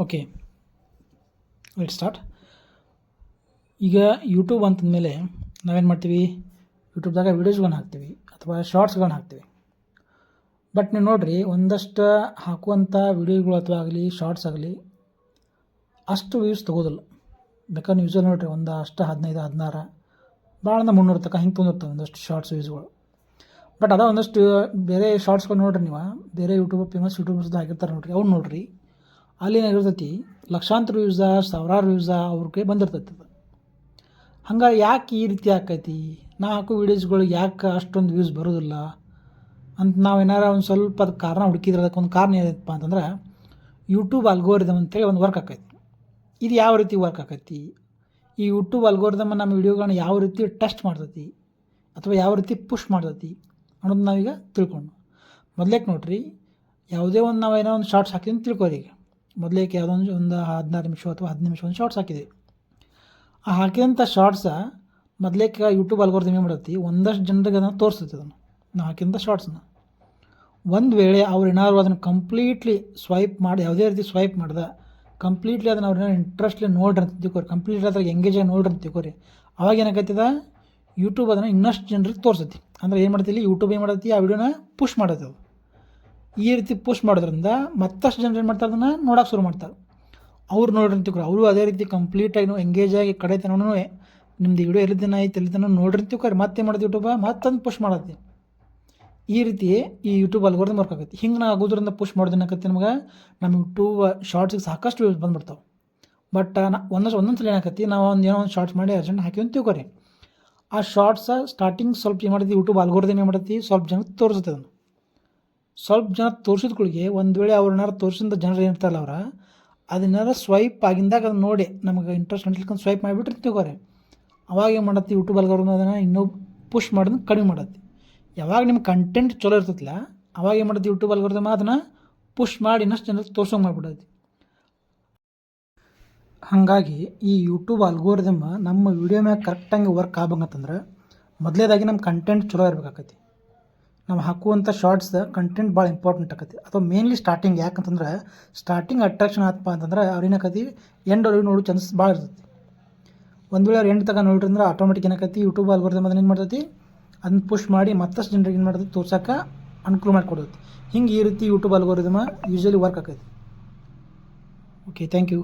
Okay, let start. ಈಗ YouTube ಅಂತಂದಮೇಲೆ ನಾವೇನು ಮಾಡ್ತೀವಿ, ಯೂಟ್ಯೂಬ್ದಾಗ ವೀಡಿಯೋಸ್ಗಳನ್ನ ಹಾಕ್ತೀವಿ ಅಥವಾ ಶಾರ್ಟ್ಸ್ಗಳನ್ನ ಹಾಕ್ತೀವಿ. ಬಟ್ ನೀವು ನೋಡಿರಿ, ಒಂದಷ್ಟು ಹಾಕುವಂಥ ವೀಡಿಯೋಗಳು ಅಥವಾ ಆಗಲಿ ಶಾರ್ಟ್ಸ್ ಆಗಲಿ ಅಷ್ಟು ವ್ಯೂಸ್ ತೊಗೋದಿಲ್ಲ. ಬೇಕಾದ್ರೆ ನೀವು ಯೂಸಲ್ಲಿ ನೋಡಿರಿ, ಒಂದು ಅಷ್ಟು 15 16 ಭಾಳ 300 ತನಕ ಹಿಂಗೆ ತೊಗೊಂಡಿರ್ತಾವೆ ಒಂದಷ್ಟು ಶಾರ್ಟ್ಸ್ ವ್ಯೂಸ್ಗಳು. ಬಟ್ ಅದ ಒಂದಷ್ಟು ಬೇರೆ ಶಾರ್ಟ್ಸ್ಗಳು ನೋಡಿರಿ, ನೀವು ಬೇರೆ ಫೇಮಸ್ ಯೂಟ್ಯೂಬರ್ಸ್ದು ಹಾಕಿರ್ತಾರೆ ನೋಡಿರಿ, ಅವ್ನು ನೋಡಿರಿ, ಅಲ್ಲಿ ಏನಾಗಿರ್ತೈತಿ ಲಕ್ಷಾಂತರ ವ್ಯೂಸ, ಸಾವಿರಾರು ವ್ಯೂಸ ಅವ್ರಿಗೆ ಬಂದಿರ್ತೈತಿ. ಹಂಗೆ ಯಾಕೆ ಈ ರೀತಿ ಆಕೈತಿ, ನಾ ಹಾಕೋ ವೀಡಿಯೋಸ್ಗಳು ಯಾಕೆ ಅಷ್ಟೊಂದು ವ್ಯೂಸ್ ಬರೋದಿಲ್ಲ ಅಂತ ನಾವು ಏನಾರ ಒಂದು ಸ್ವಲ್ಪ ಅದಕ್ಕೆ ಕಾರಣ ಹುಡುಕಿದ್ರೆ, ಅದಕ್ಕೊಂದು ಕಾರಣ ಏನಪ್ಪ ಅಂತಂದ್ರೆ ಯೂಟ್ಯೂಬ್ ಅಲ್ಗೋರಿದಮ್ ಅಂತೇಳಿ ಒಂದು ವರ್ಕ್ ಆಕೈತಿ. ಇದು ಯಾವ ರೀತಿ ವರ್ಕ್ ಆಕೈತಿ, ಈ ಯೂಟ್ಯೂಬ್ ಅಲ್ಗೋರಿದಮ್ ನಮ್ಮ ವೀಡಿಯೋಗಳನ್ನ ಯಾವ ರೀತಿ ಟೆಸ್ಟ್ ಮಾಡ್ತೈತಿ ಅಥವಾ ಯಾವ ರೀತಿ ಪುಷ್ ಮಾಡ್ತೈತಿ ಅನ್ನೋದು ನಾವೀಗ ತಿಳ್ಕೊಂಡು ಮೊದಲೇಕೆ ನೋಡ್ರಿ, ಯಾವುದೇ ಒಂದು ನಾವೇನೋ ಒಂದು ಶಾರ್ಟ್ಸ್ ಹಾಕಿದ್ರೆ ತಿಳ್ಕೊರಿ. ಈಗ ಮೊದಲೇಕೆ ಯಾವುದೋ ಒಂದು 16 ನಿಮಿಷ ಅಥವಾ 10 ನಿಮಿಷ ಒಂದು ಶಾರ್ಟ್ಸ್ ಹಾಕಿದೆ. ಆ ಹಾಕಿದಂಥ ಶಾರ್ಟ್ಸ ಮೊದಲೇಕೆ ಯೂಟ್ಯೂಬ್ ಅಲ್ಗೋರಿದಮ್ ಏನು ಮಾಡತ್ತಿ, ಒಂದಷ್ಟು ಜನರಿಗೆ ಅದನ್ನು ತೋರಿಸ್ತೈತಿ. ಅದನ್ನು ನಾವು ಹಾಕಿದಂಥ ಶಾರ್ಟ್ಸನ್ನ ಒಂದು ವೇಳೆ ಅವ್ರು ಏನಾದ್ರು ಅದನ್ನು ಕಂಪ್ಲೀಟ್ಲಿ ಸ್ವೈಪ್ ಮಾಡಿ, ಯಾವುದೇ ರೀತಿ ಸ್ವೈಪ್ ಮಾಡ್ದೆ ಕಂಪ್ಲೀಟ್ಲಿ ಅದನ್ನು ಅವ್ರು ಏನಾದ್ರು ಇಂಟ್ರೆಸ್ಟ್ಲಿ ನೋಡ್ರಿ ಅಂತ ತಿಳ್ಕೊರಿ, ಕಂಪ್ಲೀಟ್ಲಿ ಅದ್ರಾಗ ಎಂಗೇಜ್ ಆಗಿ ನೋಡ್ರಿ ಅಂತ ತಿಳ್ಕೊರಿ, ಅವಾಗ ಏನಾಗೈತದ ಯೂಟ್ಯೂಬ್ ಅದನ್ನು ಇನ್ನಷ್ಟು ಜನರಿಗೆ ತೋರಿಸ್ತೈತಿ. ಅಂದರೆ ಏನು ಮಾಡ್ತೀವಿ, ಯೂಟ್ಯೂಬ್ ಏನು ಮಾಡತ್ತಿ, ಆ ವಿಡಿಯೋನ ಪುಷ್ ಮಾಡತ್ತೆ. ಅದು ಈ ರೀತಿ ಪುಷ್ ಮಾಡೋದ್ರಿಂದ ಮತ್ತಷ್ಟು ಜನರು ಏನು ಮಾಡ್ತಾರೆ, ಅದನ್ನು ನೋಡೋಕೆ ಶುರು ಮಾಡ್ತಾರೆ. ಅವ್ರು ನೋಡ್ರಿ ಅಂತ ತಿಳ್ಕೊರಿ, ಅವರು ಅದೇ ರೀತಿ ಕಂಪ್ಲೀಟಾಗಿ ಎಂಗೇಜ್ ಆಗಿ ಕಡೆ ತನೂ ನಿಮ್ದು ವಿಡಿಯೋ ಎಲ್ಲಿದ್ದಾನ ಐತೆ ಎಲ್ಲಿದ್ದಾನ ನೋಡ್ರಿ ಅಂತ ತಿಳ್ಕೊರಿ, ಮತ್ತೇನು ಮಾಡೋದು ಯೂಟ್ಯೂಬ್ ಮತ್ತೊಂದು ಪುಷ್ ಮಾಡತ್ತಿ. ಈ ರೀತಿ ಈ ಯೂಟ್ಯೂಬ್ ಅಲ್ಗೋರಿದಮ್ ವರ್ಕ್ ಆಗೈತಿ. ಹಿಂಗೆ ನಾವು ಆಗೋದ್ರಿಂದ ಪುಷ್ ಮಾಡೋದೇನಾಗತ್ತೆ, ನಮ್ಗೆ ನಮ್ಮ ಯೂಟ್ಯೂಬ್ ಶಾರ್ಟ್ಸಿಗೆ ಸಾಕಷ್ಟು ವ್ಯೂಸ್ ಬಂದುಬಿಡ್ತಾವೆ. ಬಟ್ ಒಂದೊಂದು ಸಲ ಏನಾಗತ್ತಿ, ನಾವು ಏನೋ ಒಂದು ಶಾರ್ಟ್ಸ್ ಮಾಡಿ ಅರ್ಜೆಂಟ್ ಹಾಕಿ ಅಂತ ತಿಳ್ಕೊರಿ, ಆ ಶಾರ್ಟ್ಸ ಸ್ಟಾರ್ಟಿಂಗ್ ಸ್ವಲ್ಪ ಏನು ಮಾಡ್ತೀವಿ, ಯೂಟ್ಯೂಬ್ ಅಲ್ಗೋರಿದಮ್ ಏನು ಮಾಡತ್ತಿ, ಸ್ವಲ್ಪ ಜನಕ್ಕೆ ತೋರಿಸುತ್ತೆ. ಅದನ್ನು ಸ್ವಲ್ಪ ಜನ ತೋರಿಸಿದ್ಗಳಿಗೆ ಒಂದು ವೇಳೆ ಅವ್ರನ್ನಾರು ತೋರಿಸಿದ ಜನರು ಏನಿರ್ತಾರಲ್ಲ ಅವ್ರು ಅದನ್ನಾರು ಸ್ವೈಪ್ ಆಗಿಂದಾಗ ಅದನ್ನು ನೋಡಿ ನಮಗೆ ಇಂಟ್ರೆಸ್ಟ್ ಅನ್ಸ್ಲಿಕ್ಕೆ ಸ್ವೈಪ್ ಮಾಡಿಬಿಟ್ರೆ ತಿಳ್ಕೊರಿ, ಅವಾಗ ಏನು ಮಾಡತ್ತಿ ಯೂಟ್ಯೂಬ್ ಅಲ್ಗೋರಿದಮ್ ಅದನ್ನು ಇನ್ನೂ ಪುಷ್ ಮಾಡೋದನ್ನ ಕಡಿಮೆ ಮಾಡತ್ತಿ. ಯಾವಾಗ ನಿಮ್ಮ ಕಂಟೆಂಟ್ ಚಲೋ ಇರ್ತೈತಿಲ್ಲ, ಅವಾಗ ಏನು ಮಾಡತ್ತಿ ಯೂಟ್ಯೂಬ್ ಅಲ್ಗೋರಿದಮ್ ಅದನ್ನು ಪುಷ್ ಮಾಡಿ ಇನ್ನಷ್ಟು ಜನರಿಗೆ ತೋರ್ಸೋಂಗೆ ಮಾಡಿಬಿಡತ್ತಿ. ಹಾಗಾಗಿ ಈ ಯೂಟ್ಯೂಬ್ ಅಲ್ಗೋರಿದಮ್ ನಮ್ಮ ವಿಡಿಯೋ ಮ್ಯಾಗ ಕರೆಕ್ಟಾಗಿ ವರ್ಕ್ ಆಗ್ಬೇಕಂತಂದ್ರೆ ಮೊದಲೇದಾಗಿ ನಮ್ಮ ಕಂಟೆಂಟ್ ಚಲೋ ಇರಬೇಕಾಗತ್ತೆ. ನಾವು ಹಾಕುವಂಥ ಶಾರ್ಟ್ಸ್ ಕಂಟೆಂಟ್ ಭಾಳ ಇಂಪಾರ್ಟೆಂಟ್ ಆಕತಿ. ಅಥವಾ ಮೇನ್ಲಿ ಸ್ಟಾರ್ಟಿಂಗ್, ಯಾಕಂತಂದ್ರೆ ಸ್ಟಾರ್ಟಿಂಗ್ ಅಟ್ರಾಕ್ಷನ್ ಆತಪ್ಪ ಅಂತಂದ್ರೆ ಅವ್ರು ಏನಾಕತಿ ಎಂಡಲ್ಲಿ ನೋಡೋ ಚಾನ್ಸಸ್ ಭಾಳ ಇರ್ತೈತಿ. ಒಂದು ವೇಳೆ ಅವ್ರು ಎಂಡ್ ತಗ ನೋಡ್ರಿ ಅಂದ್ರೆ ಆಟೋಮೆಟಿಕ್ ಏನಾಕತಿ ಯೂಟ್ಯೂಬ್ ಅಲ್ಗೋರಿದಮ್ ಅದನ್ನ ಏನು ಮಾಡ್ತೈತಿ, ಅದನ್ನ ಪುಷ್ ಮಾಡಿ ಮತ್ತಷ್ಟು ಜನರಿಗೆ ಏನು ಮಾಡ್ತೈತಿ ತೋರ್ಸೋಕೆ ಅನುಕೂಲ ಮಾಡಿಕೊಡ್ತೈತಿ. ಹಿಂಗೆ ಈ ರೀತಿ ಯೂಟ್ಯೂಬ್ ಅಲ್ಗೋರಿದಮ್ ಯೂಶಲಿ ವರ್ಕ್ ಆಕೈತಿ. Okay, thank you.